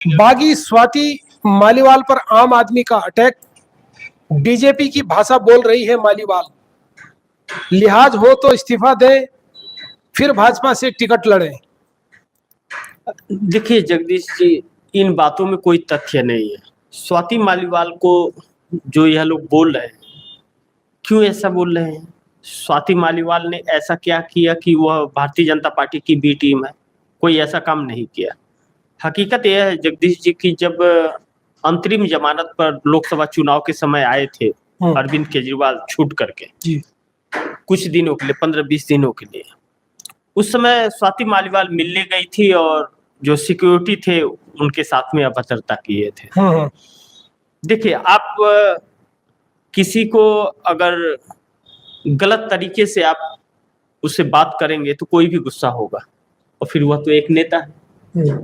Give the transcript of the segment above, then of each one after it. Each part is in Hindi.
बागी स्वाति मालीवाल पर आम आदमी का अटैक, बीजेपी की भाषा बोल रही है मालीवाल, लिहाज हो तो इस्तीफा दें फिर भाजपा से टिकट लड़ें। देखिए जगदीश जी, इन बातों में कोई तथ्य नहीं है। स्वाति मालीवाल को जो यह लोग बोल रहे हैं, क्यों ऐसा बोल रहे हैं? स्वाति मालीवाल ने ऐसा क्या किया कि वह भारतीय जनता पार्टी की बी टीम है? कोई ऐसा काम नहीं किया। हकीकत यह है जगदीश जी की जब अंतरिम जमानत पर लोकसभा चुनाव के समय आए थे अरविंद केजरीवाल छूट करके जी। कुछ दिनों के लिए, 15-20 दिनों के लिए, उस समय स्वाति मालीवाल मिलने गई थी और जो सिक्योरिटी थे उनके साथ में अभद्रता किए थे। देखिए, आप किसी को अगर गलत तरीके से आप उससे बात करेंगे तो कोई भी गुस्सा होगा, और फिर वह तो एक नेता है।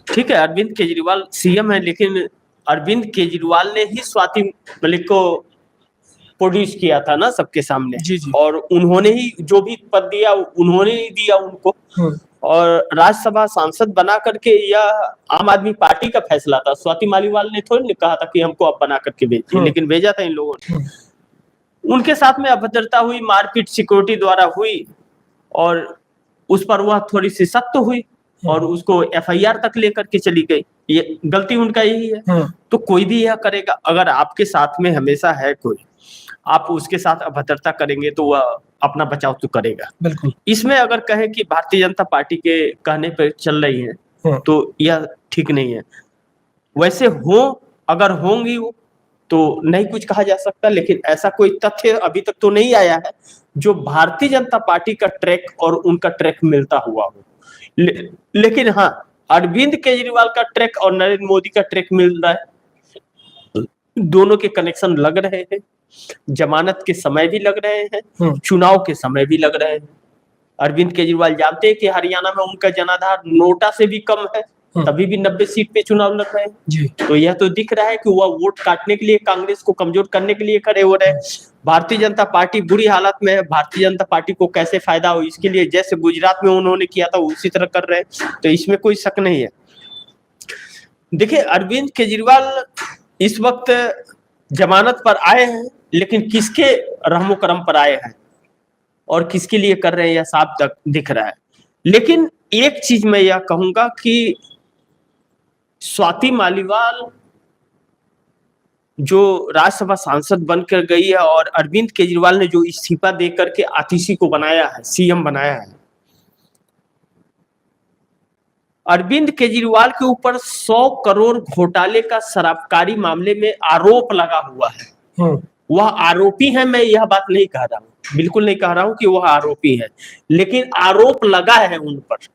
ठीक है, अरविंद केजरीवाल सीएम है, लेकिन अरविंद केजरीवाल ने ही स्वाति मलिक को प्रोड्यूस किया था ना सबके सामने। जी जी। और उन्होंने ही जो भी पद दिया उन्होंने ही दिया उनको, और राज्यसभा सांसद बना करके यह आम आदमी पार्टी का फैसला था। स्वाति मालीवाल ने थोड़ी नहीं कहा था कि हमको अब बना करके भेजिए, लेकिन भेजा था इन लोगों ने। उनके साथ में अभद्रता हुई, मारपीट सिक्योरिटी द्वारा हुई, और उस पर वह थोड़ी सी सख्त हुई और उसको एफआईआर तक लेकर के चली गई। ये गलती उनका यही है। तो कोई भी यह करेगा, अगर आपके साथ में हमेशा है कोई, आप उसके साथ अभद्रता करेंगे तो वह अपना बचाव तो करेगा। बिल्कुल। इसमें अगर कहे कि भारतीय जनता पार्टी के कहने पर चल रही है तो यह ठीक नहीं है। वैसे अगर होंगी वो तो नहीं कुछ कहा जा सकता, लेकिन ऐसा कोई तथ्य अभी तक तो नहीं आया है जो भारतीय जनता पार्टी का ट्रैक और उनका ट्रैक मिलता हुआ हो। लेकिन हाँ, अरविंद केजरीवाल का ट्रैक और नरेंद्र मोदी का ट्रैक मिल रहा है। दोनों के कनेक्शन लग रहे हैं, जमानत के समय भी लग रहे हैं, चुनाव के समय भी लग रहे हैं। अरविंद केजरीवाल जानते हैं कि हरियाणा में उनका जनाधार नोटा से भी कम है, तभी भी 90 सीट पे चुनाव लड़ रहे हैं जी। तो यह तो दिख रहा है कि वह वोट काटने के लिए, कांग्रेस को कमजोर करने के लिए खड़े हो रहे हैं। भारतीय जनता पार्टी बुरी हालत में है, भारतीय जनता पार्टी को कैसे फायदा हो इसके लिए जैसे गुजरात में उन्होंने किया था उसी तरह कर रहे हैं, तो इसमें कोई शक नहीं है। देखिए, अरविंद केजरीवाल इस वक्त जमानत पर आए हैं, लेकिन किसके रहमो करम पर आए हैं और किसके लिए कर रहे हैं यह साफ तक दिख रहा है। लेकिन एक चीज मैं यह कहूंगा कि स्वाति मालीवाल जो राज्यसभा सांसद बनकर गई है और अरविंद केजरीवाल ने जो इस्तीफा देकर के आतिशी को बनाया है, सीएम बनाया है, अरविंद केजरीवाल के ऊपर 100 करोड़ घोटाले का शराबकारी मामले में आरोप लगा हुआ है। वह आरोपी है, मैं यह बात नहीं कह रहा हूं, बिल्कुल नहीं कह रहा हूं कि वह आरोपी है, लेकिन आरोप लगा है उन पर।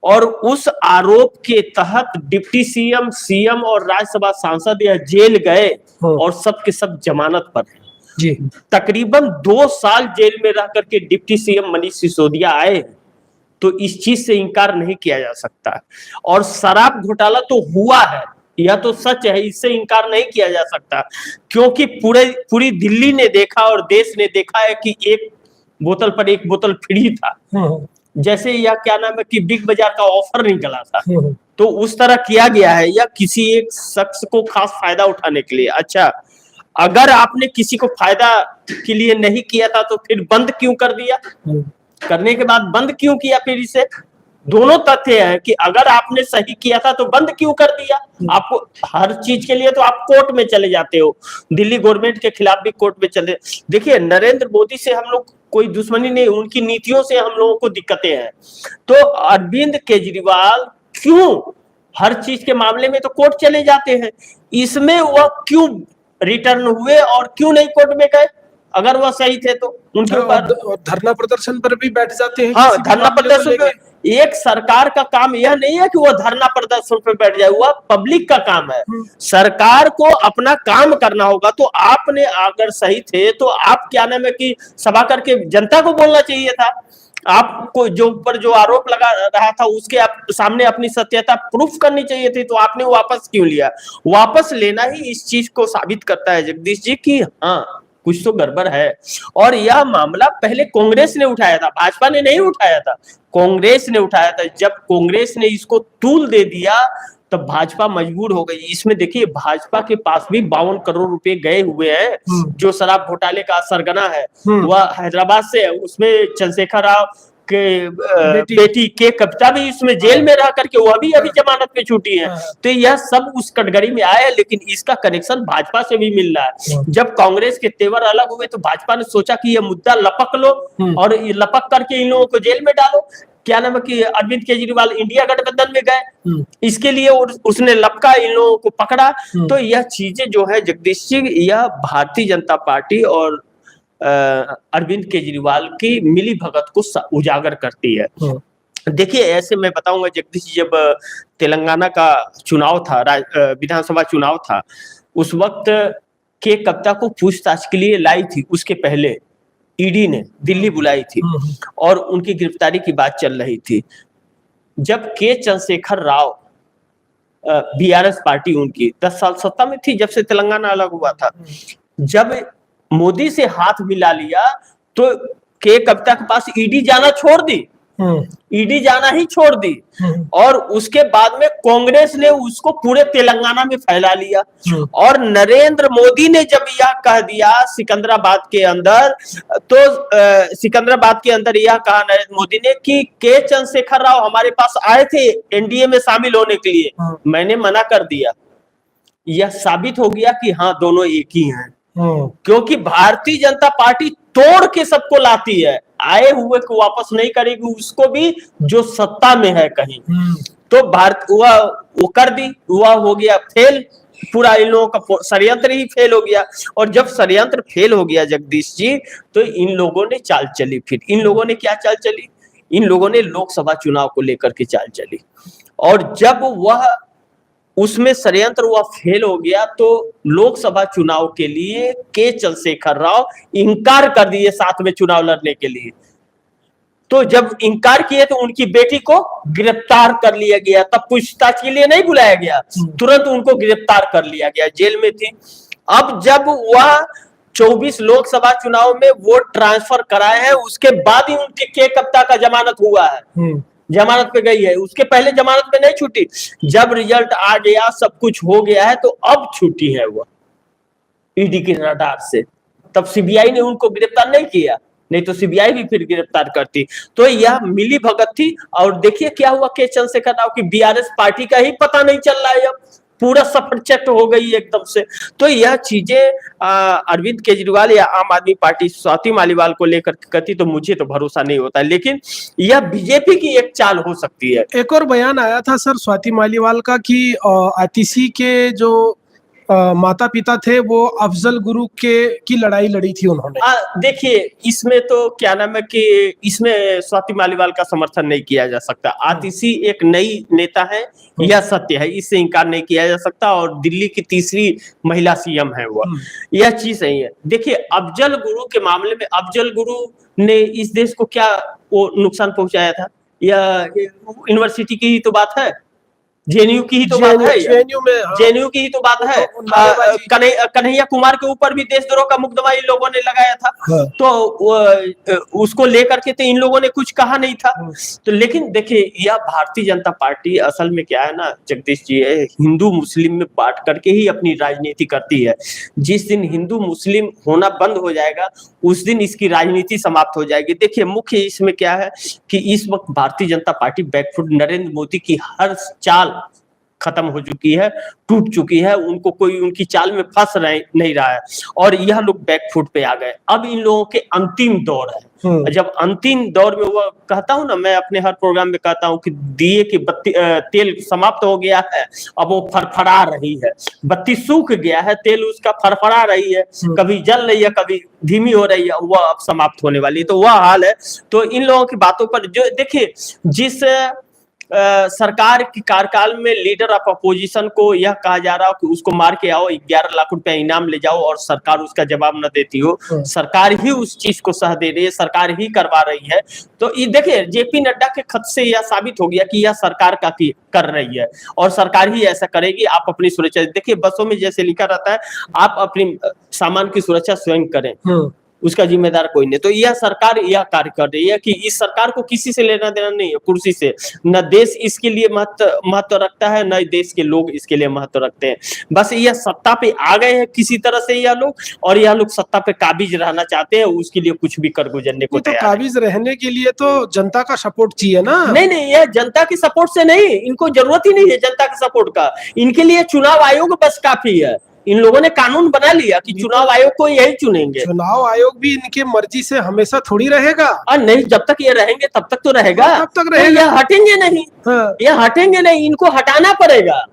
और उस आरोप के तहत डिप्टी सीएम, सीएम और राज्यसभा सांसद यह जेल गए और सब के सब जमानत पर हैं जी। तकरीबन 2 साल जेल में रह करके डिप्टी सीएम मनीष सिसोदिया आए, तो इस चीज से इंकार नहीं किया जा सकता। और शराब घोटाला तो हुआ है, यह तो सच है, इससे इंकार नहीं किया जा सकता, क्योंकि पूरी दिल्ली ने देखा और देश ने देखा है कि एक बोतल पर एक बोतल फ्री था। जैसे यह क्या नाम है कि बिग बाजार का ऑफर निकला था, तो उस तरह किया गया है, या किसी एक शख्स को खास फायदा उठाने के लिए। अच्छा, अगर आपने किसी को फायदा के लिए नहीं किया था तो फिर बंद क्यों कर दिया? करने के बाद बंद क्यों किया फिर इसे? दोनों तथ्य है कि अगर आपने सही किया था तो बंद क्यों कर दिया? आपको हर चीज के लिए तो आप कोर्ट में चले जाते हो, दिल्ली गवर्नमेंट के खिलाफ भी कोर्ट में चले। देखिए, नरेंद्र मोदी से हम लोग कोई दुश्मनी नहीं, उनकी नीतियों से हम लोगों को दिक्कतें हैं। तो अरविंद केजरीवाल क्यों हर चीज के मामले में तो कोर्ट चले जाते हैं, इसमें वह क्यों रिटर्न हुए और क्यों नहीं कोर्ट में गए? अगर वह सही थे तो उनके ऊपर धरना प्रदर्शन पर भी बैठ जाते हैं। हाँ, धरना प्रदर्शन पे एक सरकार का काम यह नहीं है कि वह धरना प्रदर्शन पे बैठ जाए, वह पब्लिक का काम है। सरकार को अपना काम करना होगा, तो आपने अगर सही थे तो आप क्या नाम है कि सभा करके जनता को बोलना चाहिए था। आपको जो आरोप लगा रहा था उसके आप सामने अपनी सत्यता प्रूफ करनी चाहिए थी, तो आपने वापस क्यों लिया? वापस लेना ही इस चीज को साबित करता है जगदीश जी की हाँ कुछ तो गड़बड़ है। और यह मामला पहले कांग्रेस ने उठाया था, भाजपा ने नहीं उठाया था, कांग्रेस ने उठाया था। जब कांग्रेस ने इसको तूल दे दिया तो भाजपा मजबूर हो गई। इसमें देखिए भाजपा के पास भी 52 करोड़ रुपए गए हुए हैं। जो शराब घोटाले का सरगना है वह हैदराबाद से है। उसमें चंद्रशेखर राव के बेटी के कविता भी इसमें जेल में रह करके वह भी अभी जमानत पे छूटी है। तो यह सब उस कटघरे में आया है, लेकिन इसका कनेक्शन भाजपा से भी मिल रहा है। जब कांग्रेस के तेवर अलग हुए तो भाजपा ने सोचा कि यह मुद्दा लपक लो और लपक करके इन लोगों को जेल में डालो। क्या नाम है कि अरविंद केजरीवाल इंडिया गठबंधन में गए, इसके लिए उसने लपका, इन लोगों को पकड़ा। तो यह चीजें जो है जगदीश जी, यह भारतीय जनता पार्टी और अरविंद केजरीवाल की मिली भगत को उजागर करती है। देखिए ऐसे मैं बताऊंगा जगदीश जी, जब तेलंगाना का चुनाव था, विधानसभा चुनाव था, उस वक्त के कविता को पूछताछ के लिए लाई थी। उसके पहले ईडी ने दिल्ली बुलाई थी और उनकी गिरफ्तारी की बात चल रही थी। जब के चंद्रशेखर राव, बीआरएस पार्टी उनकी 10 साल सत्ता में थी जब से तेलंगाना अलग हुआ था, जब मोदी से हाथ मिला लिया तो के कविता के पास ईडी जाना छोड़ दी, ईडी जाना ही छोड़ दी। और उसके बाद में कांग्रेस ने उसको पूरे तेलंगाना में फैला लिया। और नरेंद्र मोदी ने जब यह कह दिया सिकंदराबाद के अंदर, तो सिकंदराबाद के अंदर यह कहा नरेंद्र मोदी ने कि के चंद्रशेखर राव हमारे पास आए थे एनडीए में शामिल होने के लिए, मैंने मना कर दिया। यह साबित हो गया कि हाँ दोनों एक ही हैं, क्योंकि भारतीय जनता पार्टी तोड़ के सबको लाती है, आए हुए को वापस नहीं करेगी, उसको भी जो सत्ता में है कहीं। तो भारत वो कर दी, हुआ हो गया फेल, पूरा इन लोगों का षड्यंत्र ही फेल हो गया। और जब षड्यंत्र फेल हो गया जगदीश जी, तो इन लोगों ने चाल चली। फिर इन लोगों ने क्या चाल चली? इन लोगों ने लोकसभा चुनाव को लेकर के चाल चली। और जब वह उसमें षड्यंत्र हुआ, फेल हो गया, तो लोकसभा चुनाव के लिए के चंद्रशेखर राव इंकार कर दिए साथ में चुनाव लड़ने के लिए। तो जब इंकार किए तो उनकी बेटी को गिरफ्तार कर लिया गया। तब पूछताछ के लिए नहीं बुलाया गया, तुरंत उनको गिरफ्तार कर लिया गया, जेल में थी। अब जब वह 24 लोकसभा चुनाव में वोट ट्रांसफर कराए हैं, उसके बाद ही उनके के कविता का जमानत हुआ है, जमानत पे गई है। उसके पहले जमानत पे नहीं छूटी। जब रिजल्ट आ गया, सब कुछ हो गया है, तो अब छूटी है वो ईडी के रडार से। तब सीबीआई ने उनको गिरफ्तार नहीं किया, नहीं तो सीबीआई भी फिर गिरफ्तार करती। तो यह मिली भगत थी। और देखिए क्या हुआ, के चंद्रशेखर राव की बीआरएस पार्टी का ही पता नहीं चल रहा है, अब पूरा सफर चट हो गई एकदम से। तो यह चीजें अरविंद केजरीवाल या आम आदमी पार्टी स्वाति मालीवाल को लेकर करती, तो मुझे तो भरोसा नहीं होता। लेकिन यह बीजेपी की एक चाल हो सकती है। एक और बयान आया था सर स्वाति मालीवाल का कि आतिशी के जो माता पिता थे वो अफजल गुरु की लड़ाई लड़ी थी उन्होंने। देखिए इसमें तो क्या नाम है कि इसमें स्वाति मालीवाल का समर्थन नहीं किया जा सकता। आतिशी एक नई नेता है, यह सत्य है, इससे इंकार नहीं किया जा सकता। और दिल्ली की तीसरी महिला सीएम है वो, यह चीज सही है। देखिए अफजल गुरु के मामले में, अफजल गुरु ने इस देश को क्या वो नुकसान पहुंचाया था? यह यूनिवर्सिटी की ही तो बात है, जेएनयू की ही तो बात है, जेएनयू की ही तो बात है। कन्हैया कुमार के ऊपर भी देशद्रोह का मुकदमा इन लोगों ने लगाया था। तो उसको लेकर के तो इन लोगों ने कुछ कहा नहीं था। तो लेकिन देखिए यह भारतीय जनता पार्टी असल में क्या है ना जगदीश जी, हिंदू मुस्लिम में बांट करके ही अपनी राजनीति करती है। जिस दिन हिंदू मुस्लिम होना बंद हो जाएगा उस दिन इसकी राजनीति समाप्त हो जाएगी। देखिए मुख्य इसमें क्या है कि इस वक्त भारतीय जनता पार्टी बैकफुट, नरेंद्र मोदी की हर चाल खत्म हो चुकी है, टूट चुकी है, उनको कोई उनकी चाल में फंस नहीं रहा है और यह लोग बैकफुट पे आ गए। अब इन लोगों के अंतिम दौर है। जब अंतिम दौर में, वो कहता हूं ना, मैं अपने हर प्रोग्राम में कहता हूं कि दिए की बत्ती तेल समाप्त हो गया है, अब वो फड़फड़ा रही है। बत्ती सूख गया है, तेल उसका फड़फड़ा रही है, कभी जल रही है कभी धीमी हो रही है, वह अब समाप्त होने वाली है। तो वह हाल है। तो इन लोगों की बातों पर जो देखिए, जिस सरकार की कार्यकाल में लीडर ऑफ अपोजिशन को यह कहा जा रहा हो कि उसको मार के आओ, 11 लाख रुपया इनाम ले जाओ, और सरकार उसका जवाब न देती हो, सरकार ही उस चीज को सह दे रही है, सरकार ही करवा रही है। तो ये देखिए जेपी नड्डा के खत से यह साबित हो गया कि यह सरकार का कर रही है और सरकार ही ऐसा करेगी। आप अपनी सुरक्षा देखिए, बसों में जैसे लिखा रहता है आप अपनी सामान की सुरक्षा स्वयं करें, उसका जिम्मेदार कोई नहीं। तो यह सरकार यह कार्य कर रही है कि इस सरकार को किसी से लेना देना नहीं है, कुर्सी से। न देश इसके लिए महत्व रखता है, न देश के लोग इसके लिए महत्व रखते हैं। बस यह सत्ता पे आ गए हैं किसी तरह से यह लोग, और यह लोग सत्ता पे काबिज रहना चाहते हैं, उसके लिए कुछ भी कर गुजरने को तो तैयार काबिज रहने के लिए तो जनता का सपोर्ट चाहिए ना। नहीं नहीं, यह जनता की सपोर्ट से नहीं, इनको जरूरत ही नहीं है जनता के सपोर्ट का। इनके लिए चुनाव आयोग बस काफी है। इन लोगों ने कानून बना लिया कि चुनाव आयोग को यही चुनेंगे। चुनाव आयोग भी इनके मर्जी से हमेशा थोड़ी रहेगा। और नहीं, जब तक ये रहेंगे तब तक तो रहेगा, तब तक रहेगा। ये हटेंगे नहीं। हाँ। ये हटेंगे नहीं, इनको हटाना पड़ेगा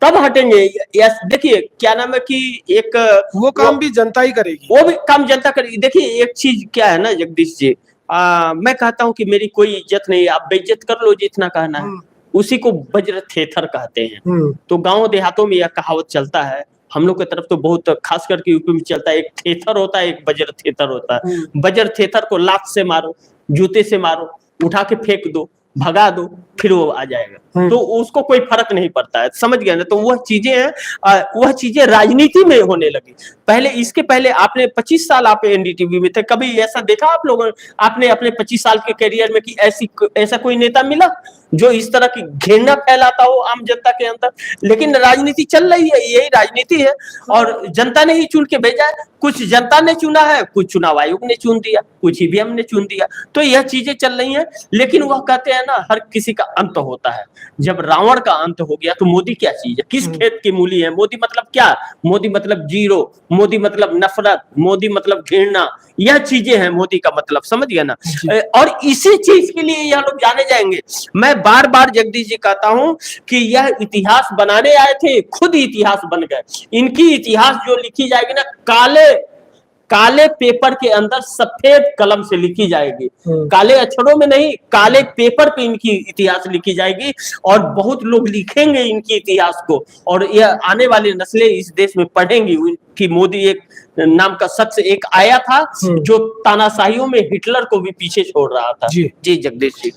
तब हटेंगे। यस, देखिए क्या नाम है कि एक वो काम भी जनता ही करेगी। वो भी काम जनता करेगी। देखिए एक चीज क्या है ना जगदीश जी, मैं कहता हूँ कि मेरी कोई इज्जत नहीं, आप बेइज्जत कर लो जितना कहना है, उसी को वज्र थेथर कहते हैं। तो गांव देहातों में यह कहावत चलता है, हम लोग की तरफ तो बहुत, खास करके यूपी में चलता है। एक थेथर होता है, एक वज्र थेथर होता है। वज्र थेथर को लात से मारो, जूते से मारो, उठा के फेंक दो, भगा दो, फिर वो आ जाएगा, तो उसको कोई फर्क नहीं पड़ता है। समझ गया ना? तो वह चीजें हैं, वह चीजें राजनीति में होने लगी। पहले, इसके पहले आपने 25 साल आप एनडीटीवी में थे, कभी ऐसा देखा आप लोगों आपने अपने 25 साल के करियर में कि ऐसा कोई नेता मिला जो इस तरह की घृणा फैलाता हो आम जनता के अंदर? लेकिन राजनीति चल रही है, यही राजनीति है, और जनता ने ही चुन के भेजा है। कुछ जनता ने चुना है, कुछ चुनाव आयोग ने चुन दिया, कुछ ईवीएम ने चुन दिया। तो यह चीजें चल रही हैं। लेकिन वह कहते हैं ना, हर किसी का अंत होता है। जब रावण का अंत हो गया तो मोदी क्या चीज है, किस खेत की मूली है? मोदी मतलब क्या? मोदी मतलब जीरो, मोदी मतलब नफरत, मोदी मतलब घृणा। यह चीजें हैं मोदी का मतलब, समझ गया ना? और इसी चीज के लिए यह लोग जाने जाएंगे। मैं बार बार जगदीश जी कहता हूं कि यह इतिहास बनाने आए थे, खुद इतिहास बन गए। इनकी इतिहास जो लिखी जाएगी ना, काले पेपर के अंदर सफेद कलम से लिखी जाएगी, काले अक्षरों में नहीं, काले पेपर पे इनकी इतिहास लिखी जाएगी। और बहुत लोग लिखेंगे इनकी इतिहास को, और यह आने वाली नस्लें इस देश में पढ़ेंगी कि मोदी एक नाम का शख्स एक आया था जो तानाशाहियों में हिटलर को भी पीछे छोड़ रहा था। जी जगदीश जी।